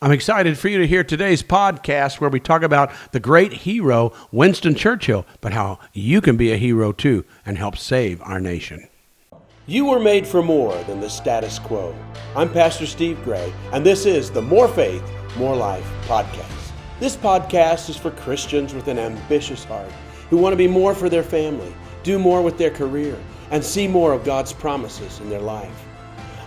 I'm excited for you to hear today's podcast where we talk about the great hero, Winston Churchill, but how you can be a hero too and help save our nation. You were made for more than the status quo. I'm Pastor Steve Gray, and this is the More Faith, More Life podcast. This podcast is for Christians with an ambitious heart who want to be more for their family, do more with their career, and see more of God's promises in their life.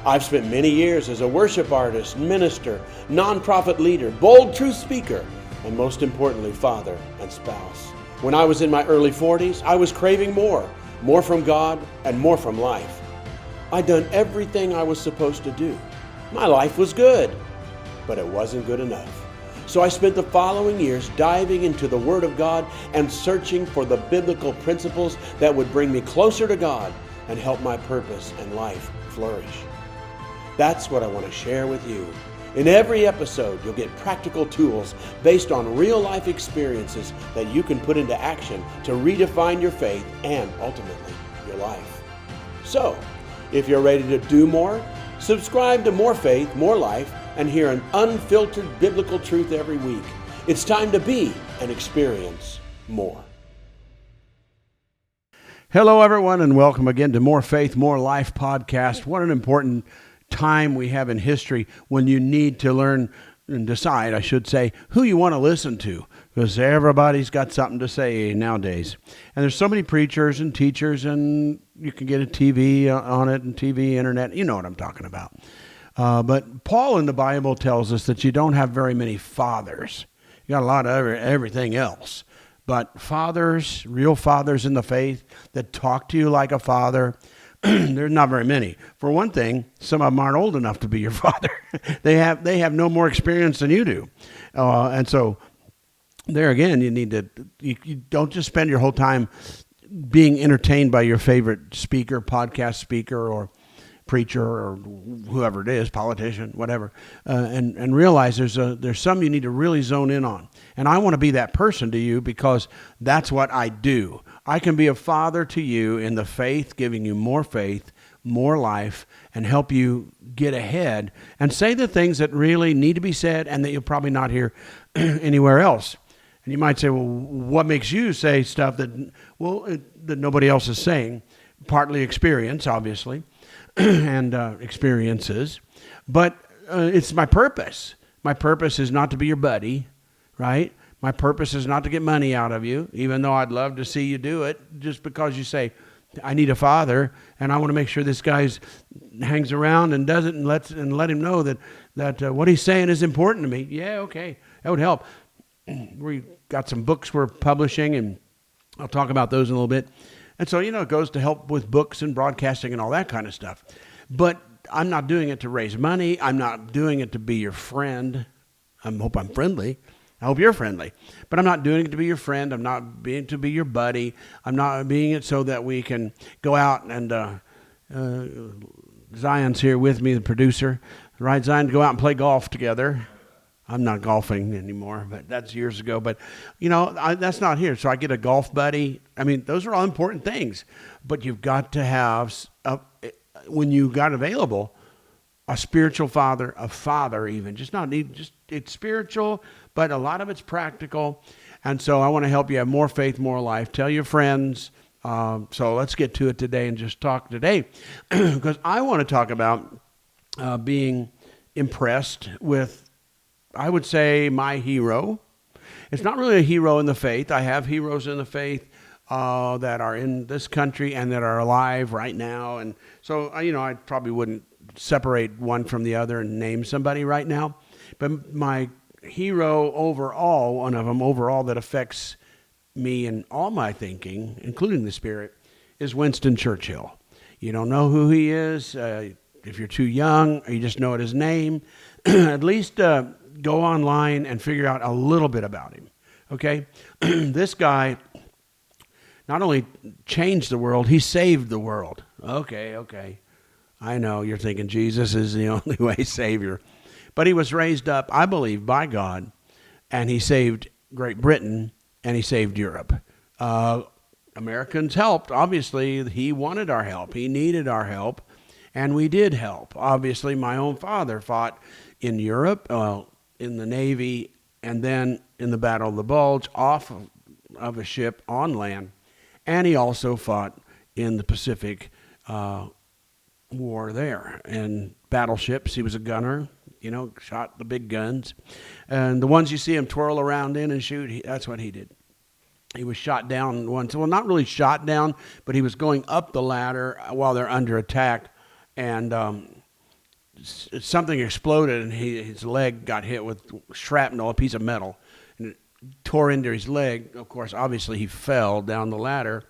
I've spent many years as a worship artist, minister, nonprofit leader, bold truth speaker, and most importantly, father and spouse. When I was in my early 40s, I was craving more from God and more from life. I'd done everything I was supposed to do. My life was good, but it wasn't good enough. So I spent the following years diving into the Word of God and searching for the biblical principles that would bring me closer to God and help my purpose and life flourish. That's what I want to share with you. In every episode, you'll get practical tools based on real-life experiences that you can put into action to redefine your faith and ultimately your life. So, if you're ready to do more, subscribe to More Faith, More Life, and hear an unfiltered biblical truth every week. It's time to be and experience more. Hello, everyone, and welcome again to More Faith, More Life podcast. What an important time we have in history when you need to learn and decide, I should say, who you want to listen to, because everybody's got something to say nowadays. And there's so many preachers and teachers, and you can get a TV on it and TV, internet. You know what I'm talking about. But Paul in the Bible tells us that you don't have very many fathers. You got a lot of everything else. But fathers, real fathers in the faith that talk to you like a father, there's not very many. For one thing, some of them aren't old enough to be your father. They have no more experience than you do. And so there again, you don't just spend your whole time being entertained by your favorite speaker, podcast speaker, or preacher, or whoever it is, politician, whatever, and realize there's some you need to really zone in on. And I want to be that person to you because that's what I do. I can be a father to you in the faith, giving you more faith, more life, and help you get ahead and say the things that really need to be said and that you'll probably not hear anywhere else. And you might say, well, what makes you say stuff that nobody else is saying? Partly experience, obviously, and experiences. But it's my purpose. My purpose is not to be your buddy, right? My purpose is not to get money out of you, even though I'd love to see you do it, just because you say, I need a father, and I want to make sure this guy hangs around and does it and let him know that what he's saying is important to me. Yeah, okay, that would help. We got some books we're publishing, and I'll talk about those in a little bit. And so, it goes to help with books and broadcasting and all that kind of stuff. But I'm not doing it to raise money. I'm not doing it to be your friend. I hope I'm friendly. I hope you're friendly. But I'm not doing it to be your friend. I'm not being to be your buddy. I'm not being it so that we can go out and Zion's here with me, the producer. Right, Zion, to go out and play golf together. I'm not golfing anymore, but that's years ago. But, that's not here. So I get a golf buddy. I mean, those are all important things. But you've got to have, when you got available, a spiritual father, a father even. It's spiritual, but a lot of it's practical. And so I want to help you have more faith, more life. Tell your friends. So let's get to it today and just talk today. Because I want to talk about being impressed with, I would say, my hero. It's not really a hero in the faith. I have heroes in the faith that are in this country and that are alive right now. And so, I probably wouldn't separate one from the other and name somebody right now. But my hero overall, one of them overall that affects me in all my thinking, including the spirit, is Winston Churchill. You don't know who he is. If you're too young or you just know his name, at least go online and figure out a little bit about him, okay? This guy not only changed the world, he saved the world. Okay. I know you're thinking Jesus is the only way savior. But he was raised up, I believe, by God, and he saved Great Britain, and he saved Europe. Americans helped. Obviously, he wanted our help. He needed our help, and we did help. Obviously, my own father fought in Europe. in the Navy, and then in the Battle of the Bulge off of a ship on land. And he also fought in the Pacific War there. And battleships, he was a gunner, shot the big guns. And the ones you see him twirl around in and shoot, that's what he did. He was shot down once. Well, not really shot down, but he was going up the ladder while they're under attack. And something exploded, and his leg got hit with shrapnel, a piece of metal. And it tore into his leg. Of course, obviously, he fell down the ladder,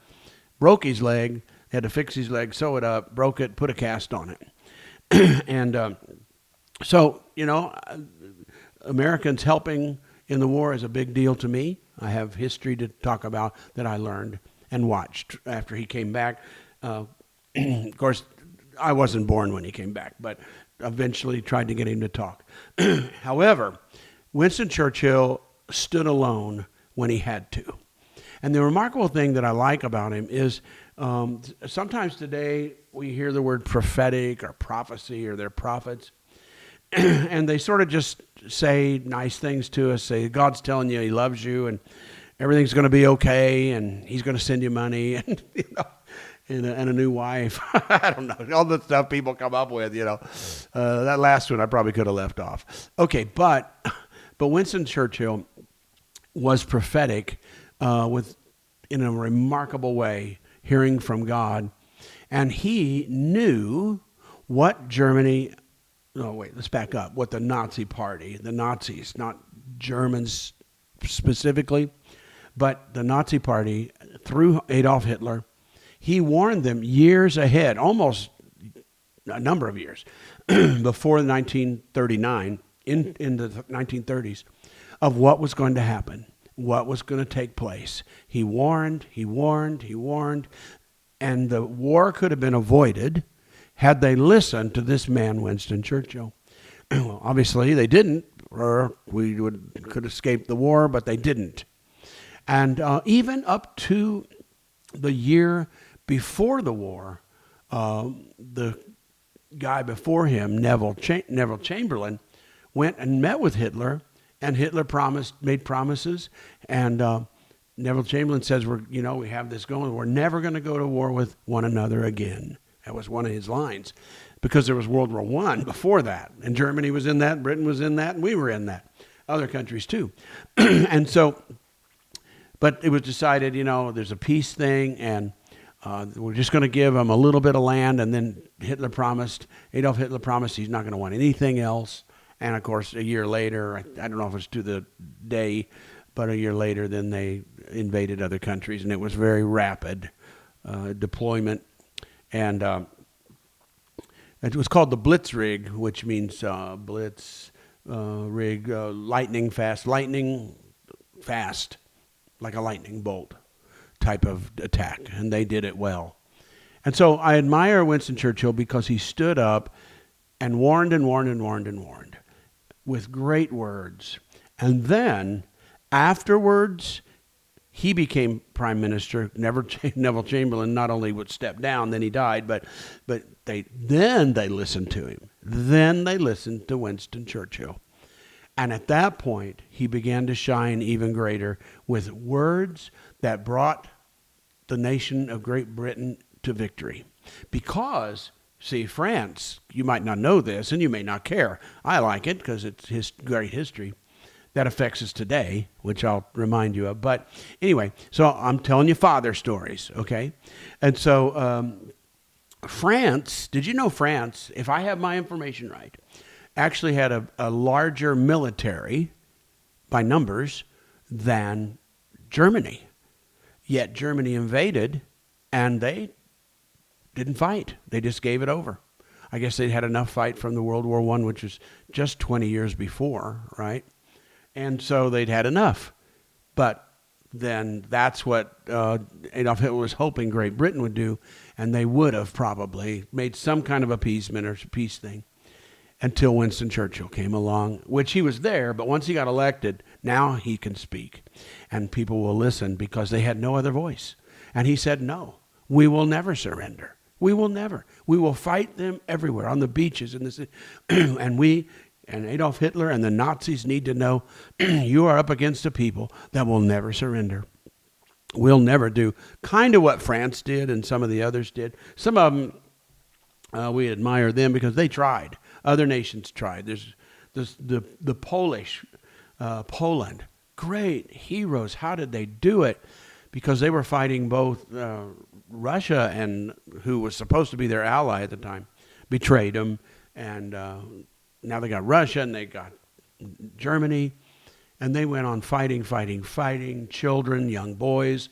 broke his leg, had to fix his leg, sew it up, broke it, put a cast on it. And so, Americans helping in the war is a big deal to me. I have history to talk about that I learned and watched after he came back. Of course, I wasn't born when he came back, but eventually tried to get him to talk. However, Winston Churchill stood alone when he had to. And the remarkable thing that I like about him is sometimes today we hear the word prophetic or prophecy or they're prophets. And they sort of just say nice things to us, say God's telling you he loves you and everything's going to be okay and he's going to send you money and, and a new wife. I don't know, all the stuff people come up with, That last one I probably could have left off. Okay, but Winston Churchill was prophetic in a remarkable way, hearing from God. And he knew what Germany... No, wait, let's back up. What the Nazi Party, the Nazis, not Germans specifically, but the Nazi Party, through Adolf Hitler, he warned them years ahead, almost a number of years, before 1939, in the 1930s, of what was going to happen, what was going to take place. He warned, and the war could have been avoided had they listened to this man, Winston Churchill. Well, obviously, they didn't, or we could escape the war, but they didn't. And even up to the year before the war, the guy before him, Neville Chamberlain, went and met with Hitler, and Hitler made promises, and Neville Chamberlain says, we have this going, we're never going to go to war with one another again. That was one of his lines, because there was World War I before that, and Germany was in that, Britain was in that, and we were in that. Other countries too. And so, but it was decided, there's a peace thing, and we're just going to give them a little bit of land, and then Adolf Hitler promised he's not going to want anything else. And of course, a year later, I don't know if it's to the day, but a year later, then they invaded other countries, and it was very rapid deployment. And it was called the Blitzkrieg, which means lightning fast, like a lightning bolt type of attack. And they did it well. And so I admire Winston Churchill because he stood up and warned with great words. And then afterwards, he became prime minister. Neville Chamberlain not only would step down, then he died, but they listened to him. Then they listened to Winston Churchill. And at that point, he began to shine even greater with words that brought the nation of Great Britain to victory. Because, see, France, you might not know this, and you may not care. I like it because it's great history. That affects us today, which I'll remind you of. But anyway, so I'm telling you father stories, okay? And so France, did you know France, if I have my information right, actually had a larger military by numbers than Germany. Yet Germany invaded, and they didn't fight. They just gave it over. I guess they'd had enough fight from the World War I, which was just 20 years before, right? And so they'd had enough. But then that's what Adolf Hitler was hoping Great Britain would do, and they would have probably made some kind of appeasement or peace thing until Winston Churchill came along, which he was there, but once he got elected, now he can speak. And people will listen because they had no other voice. And he said, no, we will never surrender. We will never. We will fight them everywhere, on the beaches, in the city. And And Adolf Hitler and the Nazis need to know you are up against a people that will never surrender. Will never do kind of what France did and some of the others did. Some of them, we admire them because they tried. Other nations tried. There's the Polish, Poland, great heroes. How did they do it? Because they were fighting both Russia and who was supposed to be their ally at the time, betrayed them. And now they got Russia and they got Germany. And they went on fighting. Children, young boys,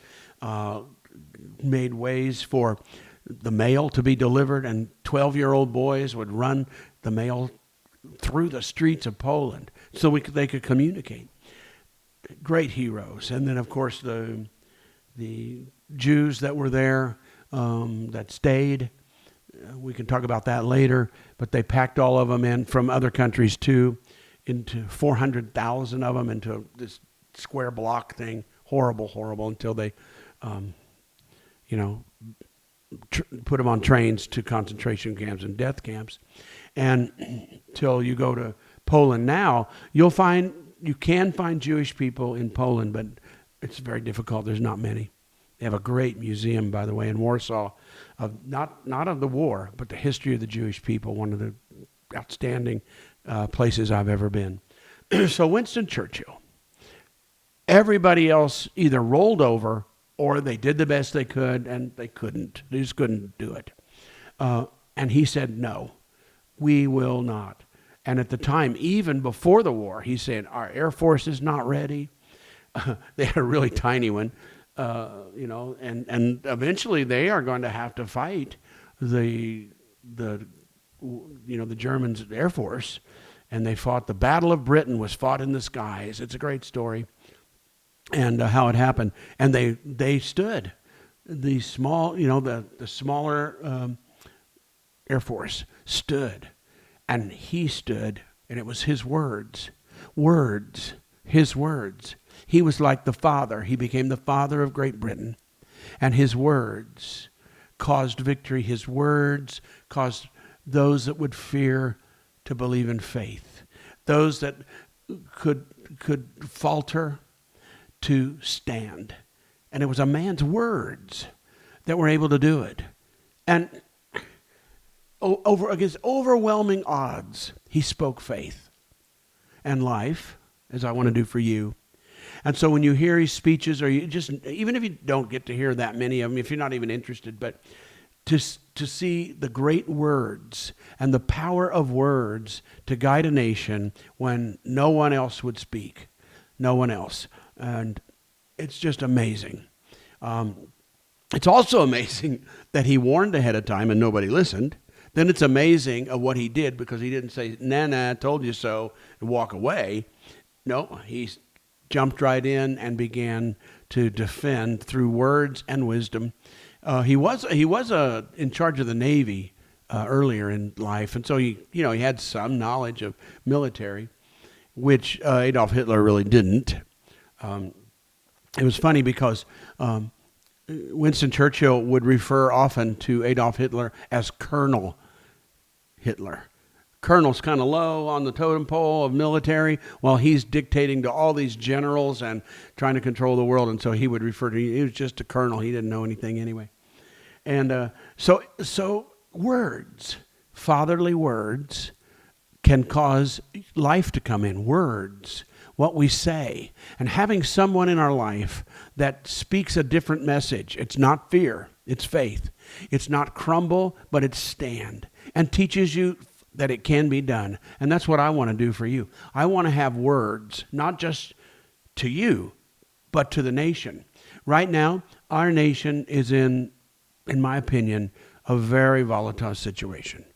made ways for the mail to be delivered. And 12-year-old boys would run the mail through the streets of Poland so they could communicate. Great heroes. And then, of course, the Jews that were there that stayed. We can talk about that later. But they packed all of them in from other countries, too, into 400,000 of them into this square block thing. Horrible, until they, put them on trains to concentration camps and death camps. And till you go to Poland now, you can find Jewish people in Poland, but it's very difficult. There's not many. They have a great museum, by the way, in Warsaw, of not of the war, but the history of the Jewish people, one of the outstanding places I've ever been. So Winston Churchill, everybody else either rolled over or they did the best they could and they couldn't. They just couldn't do it. And he said, no, we will not. And at the time, even before the war, he said, our Air Force is not ready. They had a really tiny one, and eventually they are going to have to fight the Germans' Air Force. And they fought, the Battle of Britain was fought in the skies. It's a great story. And how it happened. And they stood. The small, the smaller Air Force stood. And he stood, and it was his words, his words. He was like the father. He became the father of Great Britain. And his words caused victory. His words caused those that would fear to believe in faith. Those that could falter to stand. And it was a man's words that were able to do it. And against overwhelming odds, he spoke faith and life, as I want to do for you. And so when you hear his speeches, or you just, even if you don't get to hear that many of them, if you're not even interested, but to see the great words and the power of words to guide a nation when no one else would speak, no one else. And it's just amazing. It's also amazing that he warned ahead of time and nobody listened. Then it's amazing of what he did, because he didn't say, nah, told you so, and walk away. No, he jumped right in and began to defend through words and wisdom. He was in charge of the Navy earlier in life, and so he had some knowledge of military, which Adolf Hitler really didn't. It was funny because Winston Churchill would refer often to Adolf Hitler as Colonel Hitler. Colonel's kind of low on the totem pole of military, while he's dictating to all these generals and trying to control the world. And so he would refer to, he was just a colonel. He didn't know anything anyway. And so words, fatherly words, can cause life to come in. Words, what we say. And having someone in our life that speaks a different message. It's not fear, it's faith. It's not crumble, but it's stand. And teaches you that it can be done. And that's what I want to do for you. I want to have words, not just to you, but to the nation. Right now, our nation is in my opinion, a very volatile situation.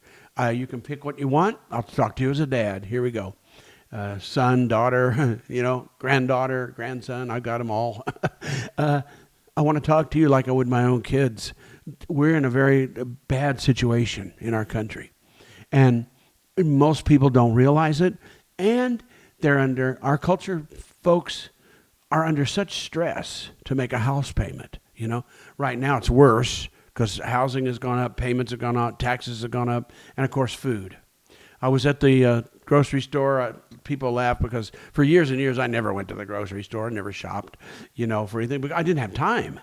You can pick what you want. I'll talk to you as a dad. Here we go. Son, daughter, granddaughter, grandson. I got them all. I want to talk to you like I would my own kids. We're in a very bad situation in our country. And most people don't realize it. And our culture folks are under such stress to make a house payment. Right now it's worse because housing has gone up, payments have gone up, taxes have gone up, and of course food. I was at the grocery store, people laugh because for years and years I never went to the grocery store, never shopped, for anything, but I didn't have time.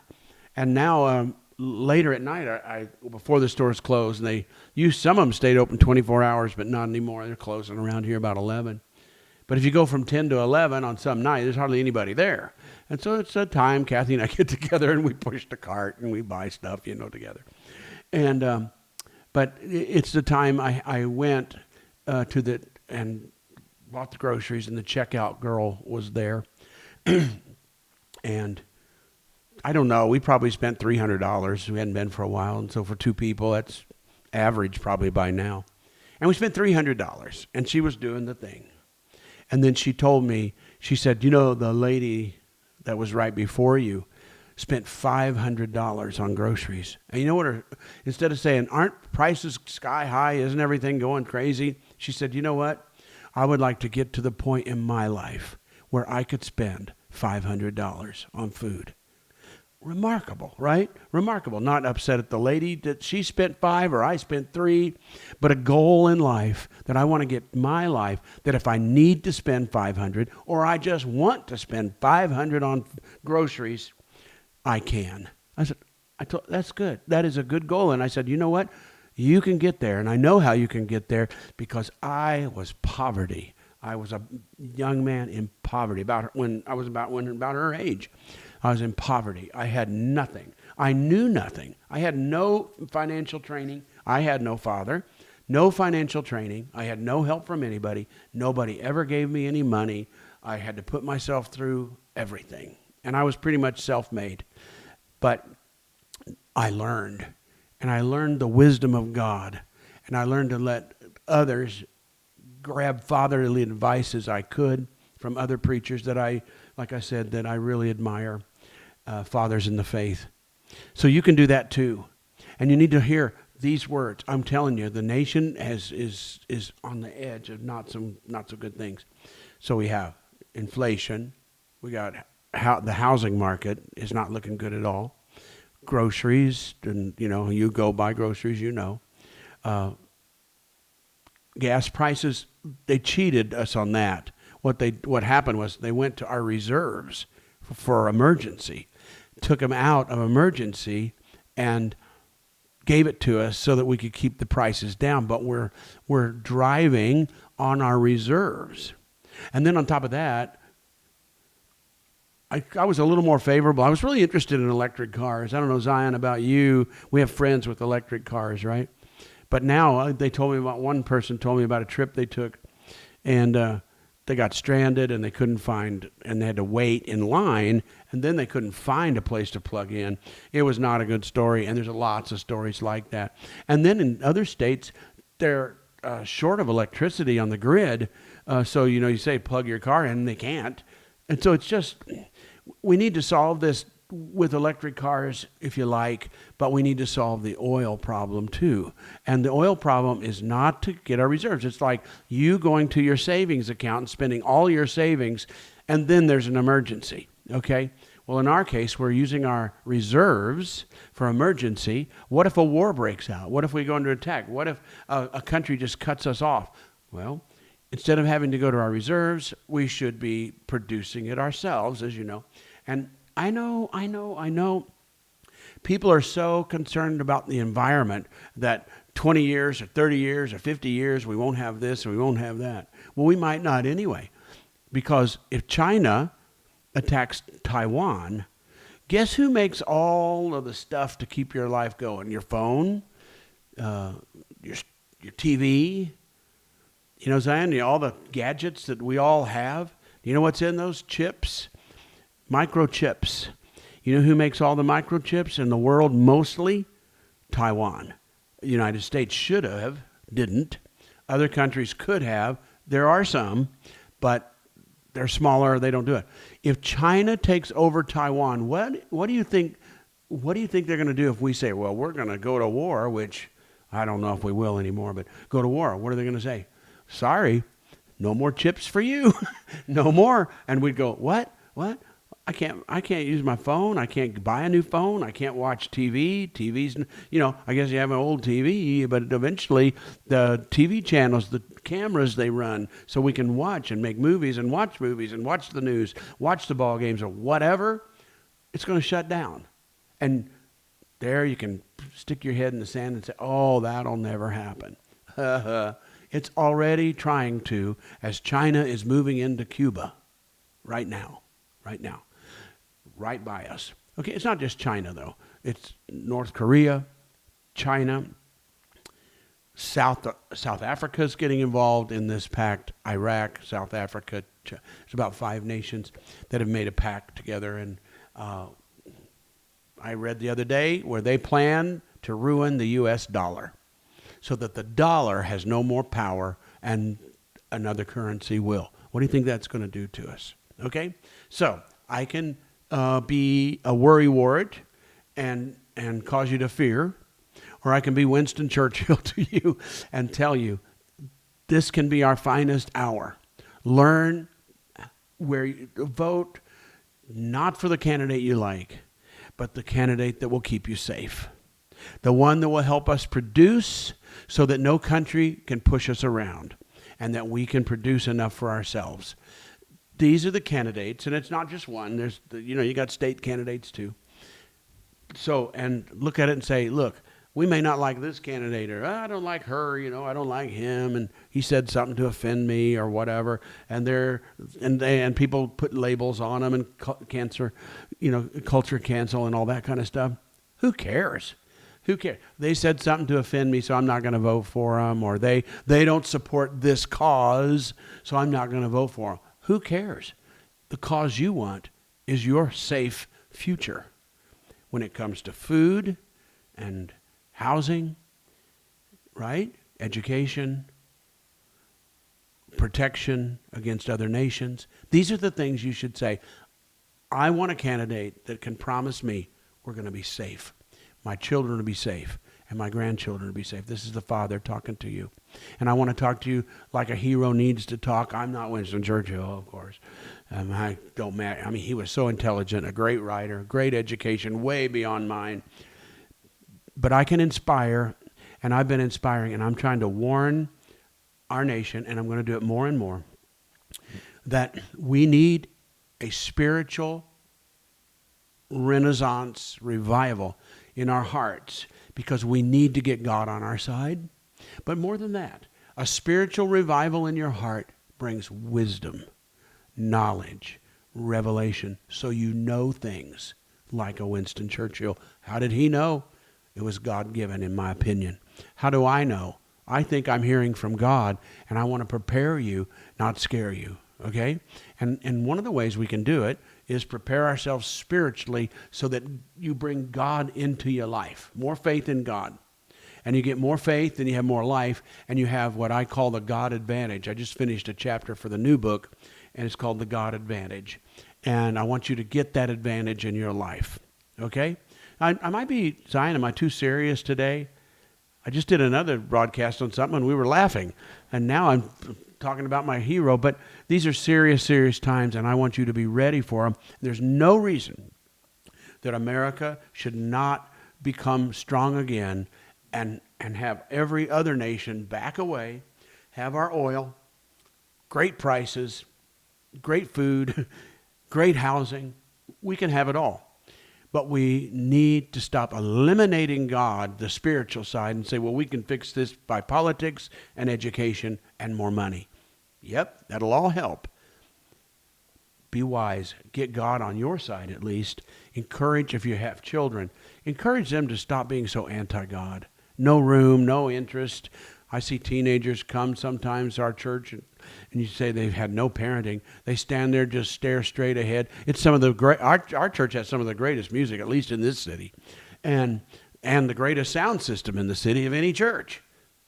And now later at night, I before the stores closed, and some of them stayed open 24 hours, but not anymore. They're closing around here about 11. But if you go from 10 to 11 on some night, there's hardly anybody there. And so it's a time Kathy and I get together and we push the cart and we buy stuff, together. And but it's the time I went and bought the groceries, and the checkout girl was there. And I don't know, we probably spent $300. We hadn't been for a while. And so for two people, that's average probably by now. And we spent $300, and she was doing the thing. And then she told me, she said, the lady that was right before you spent $500 on groceries. And you know what? Instead of saying, aren't prices sky high? Isn't everything going crazy? She said, you know what? I would like to get to the point in my life where I could spend $500 on food. Remarkable, right? Remarkable. Not upset at the lady that she spent $5 or I spent $3, but a goal in life that I want to get my life, that if I need to spend $500 or I just want to spend $500 on groceries, I can. I said, that's good. That is a good goal. And I said, you know what? You can get there. And I know how you can get there because I was poverty. I was a young man in poverty about her age. I was in poverty. I had nothing. I knew nothing. I had no financial training. I had no father, no financial training. I had no help from anybody. Nobody ever gave me any money. I had to put myself through everything. And I was pretty much self-made. But I learned. And I learned the wisdom of God. And I learned to let others grab fatherly advice as I could from other preachers that like I said, that I really admire. Fathers in the faith. So you can do that too. And you need to hear these words. I'm telling you, the nation is on the edge of not so good things. So we have inflation. We got the housing market is not looking good at all. Groceries, and you go buy groceries, gas prices, they cheated us on that. What happened was they went to our reserves for emergency, took them out of emergency and gave it to us so that we could keep the prices down. But we're driving on our reserves. And then on top of that, I was a little more favorable. I was really interested in electric cars. I don't know, Zion, about you. We have friends with electric cars, right? But now one person told me about a trip they took, and they got stranded and they couldn't find, and they had to wait in line, and then they couldn't find a place to plug in. It was not a good story, and there's lots of stories like that. And then in other states, they're short of electricity on the grid, so you say plug your car in, and they can't. And so it's just, we need to solve this with electric cars, if you like, but we need to solve the oil problem too. And the oil problem is not to get our reserves. It's like you going to your savings account and spending all your savings, and then there's an emergency, okay? Well, in our case, we're using our reserves for emergency. What if a war breaks out? What if we go under attack? What if a country just cuts us off? Well, instead of having to go to our reserves, we should be producing it ourselves, as you know. And I know. People are so concerned about the environment that 20 years or 30 years or 50 years, we won't have this or we won't have that. Well, we might not anyway. Because if China attacks Taiwan, guess who makes all of the stuff to keep your life going? Your phone, your TV, Zion, all the gadgets that we all have. You know what's in those chips? Microchips. You know who makes all the microchips in the world mostly? Taiwan. The United States should have, didn't. Other countries could have. There are some, but they're smaller. They don't do it. If China takes over Taiwan, what do you think? What do you think they're going to do if we say, well, we're going to go to war? Which I don't know if we will anymore, but go to war. What are they going to say? Sorry, no more chips for you. No more. And we'd go, what? I can't use my phone. I can't buy a new phone. I can't watch TV. I guess you have an old TV, but eventually the TV channels, the cameras they run so we can watch and make movies and watch the news, watch the ball games or whatever, it's going to shut down. And there you can stick your head in the sand and say, oh, that'll never happen. It's already trying to, as China is moving into Cuba right now, right by us. Okay, it's not just China, though. It's North Korea, China, South Africa's getting involved in this pact, Iraq, South Africa. It's about 5 nations that have made a pact together. And I read the other day where they plan to ruin the U.S. dollar so that the dollar has no more power and another currency will. What do you think that's going to do to us? Okay? So I can be a worrywart and cause you to fear, or I can be Winston Churchill to you and tell you this can be our finest hour. Learn where you vote, not for the candidate you like, but the candidate that will keep you safe. The one that will help us produce so that no country can push us around and that we can produce enough for ourselves. These are the candidates, and it's not just one. There's, you got state candidates too. So, and look at it and say, look, we may not like this candidate, or I don't like her, I don't like him, and he said something to offend me or whatever. And people put labels on them and culture cancel and all that kind of stuff. Who cares? Who cares? They said something to offend me, so I'm not going to vote for them, or they don't support this cause, so I'm not going to vote for them. Who cares? The cause you want is your safe future when it comes to food and housing, right? Education, protection against other nations. These are the things you should say. I want a candidate that can promise me we're going to be safe. My children will be safe, and my grandchildren will be safe. This is the Father talking to you. And I want to talk to you like a hero needs to talk. I'm not Winston Churchill, of course. I don't matter. I mean, he was so intelligent, a great writer, great education, way beyond mine. But I can inspire, and I've been inspiring, and I'm trying to warn our nation, and I'm going to do it more and more, that we need a spiritual renaissance revival in our hearts, because we need to get God on our side. But more than that, a spiritual revival in your heart brings wisdom, knowledge, revelation, so you know things like a Winston Churchill. How did he know? It was God-given, in my opinion. How do I know? I think I'm hearing from God, and I want to prepare you, not scare you, okay? And one of the ways we can do it is prepare ourselves spiritually so that you bring God into your life. More faith in God. And you get more faith, and you have more life, and you have what I call the God advantage. I just finished a chapter for the new book, and it's called the God advantage. And I want you to get that advantage in your life, okay? I might be, Zion, am I too serious today? I just did another broadcast on something, and we were laughing. And now I'm talking about my hero, but these are serious, serious times, and I want you to be ready for them. There's no reason that America should not become strong again and have every other nation back away, have our oil, great prices, great food, great housing. We can have it all. But we need to stop eliminating God, the spiritual side, and say, well, we can fix this by politics and education and more money. Yep, that'll all help. Be wise. Get God on your side at least. Encourage, if you have children, encourage them to stop being so anti-God. No room, no interest. I see teenagers come sometimes to our church, and you say they've had no parenting. They stand there, just stare straight ahead. It's some of the great. Our church has some of the greatest music, at least in this city, and the greatest sound system in the city of any church.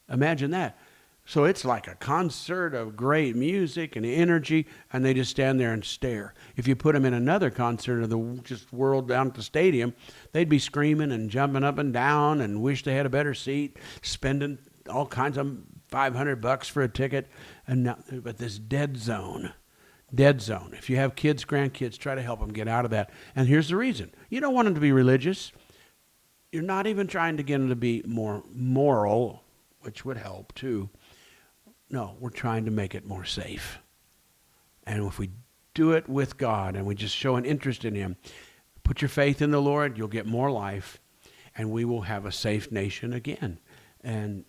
Imagine that. So it's like a concert of great music and energy, and they just stand there and stare. If you put them in another concert of the just world down at the stadium, they'd be screaming and jumping up and down and wish they had a better seat, spending all kinds of $500 for a ticket. And now, but this dead zone, dead zone. If you have kids, grandkids, try to help them get out of that. And here's the reason. You don't want them to be religious. You're not even trying to get them to be more moral, which would help too. No, we're trying to make it more safe. And if we do it with God and we just show an interest in him, put your faith in the Lord, you'll get more life, and we will have a safe nation again. And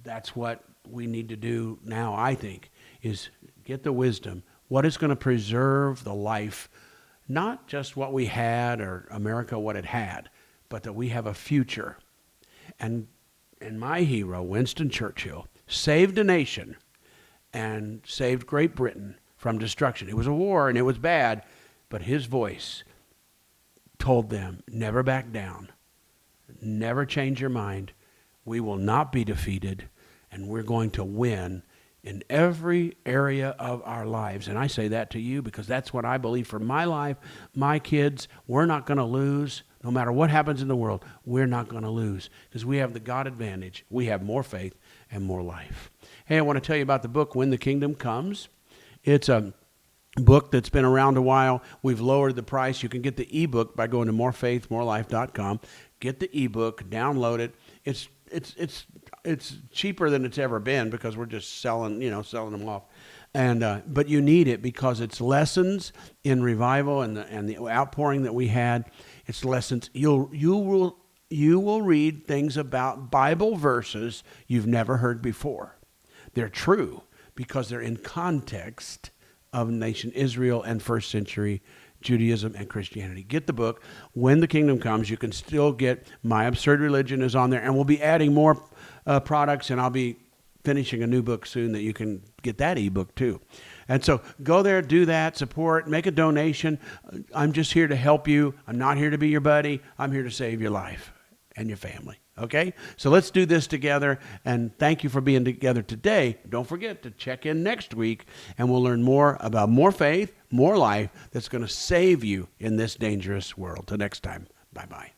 that's what we need to do now, I think, is get the wisdom. What is going to preserve the life, not just what we had or America what it had, but that we have a future. And my hero, Winston Churchill, saved a nation and saved Great Britain from destruction. It was a war and it was bad, but his voice told them, never back down, never change your mind. We will not be defeated, and we're going to win in every area of our lives. And I say that to you because that's what I believe for my life, my kids. We're not going to lose. No matter what happens in the world, we're not going to lose because we have the God advantage. We have more faith and more life. Hey, I want to tell you about the book, When the Kingdom Comes. It's a book that's been around a while. We've lowered the price. You can get the ebook by going to morefaithmorelife.com. Get the ebook, download it. It's cheaper than it's ever been because we're just selling them off. And but you need it because it's lessons in revival and the outpouring that we had. It's lessons. You will read things about Bible verses you've never heard before. They're true because they're in context of nation Israel and first century Judaism and Christianity. Get the book. When the Kingdom Comes, you can still get My Absurd Religion is on there, and we'll be adding more products, and I'll be finishing a new book soon that you can get that ebook too. And so go there, do that, support, make a donation. I'm just here to help you. I'm not here to be your buddy. I'm here to save your life and your family. Okay? So let's do this together, and thank you for being together today. Don't forget to check in next week, and we'll learn more about more faith, more life that's going to save you in this dangerous world. Till next time, bye-bye.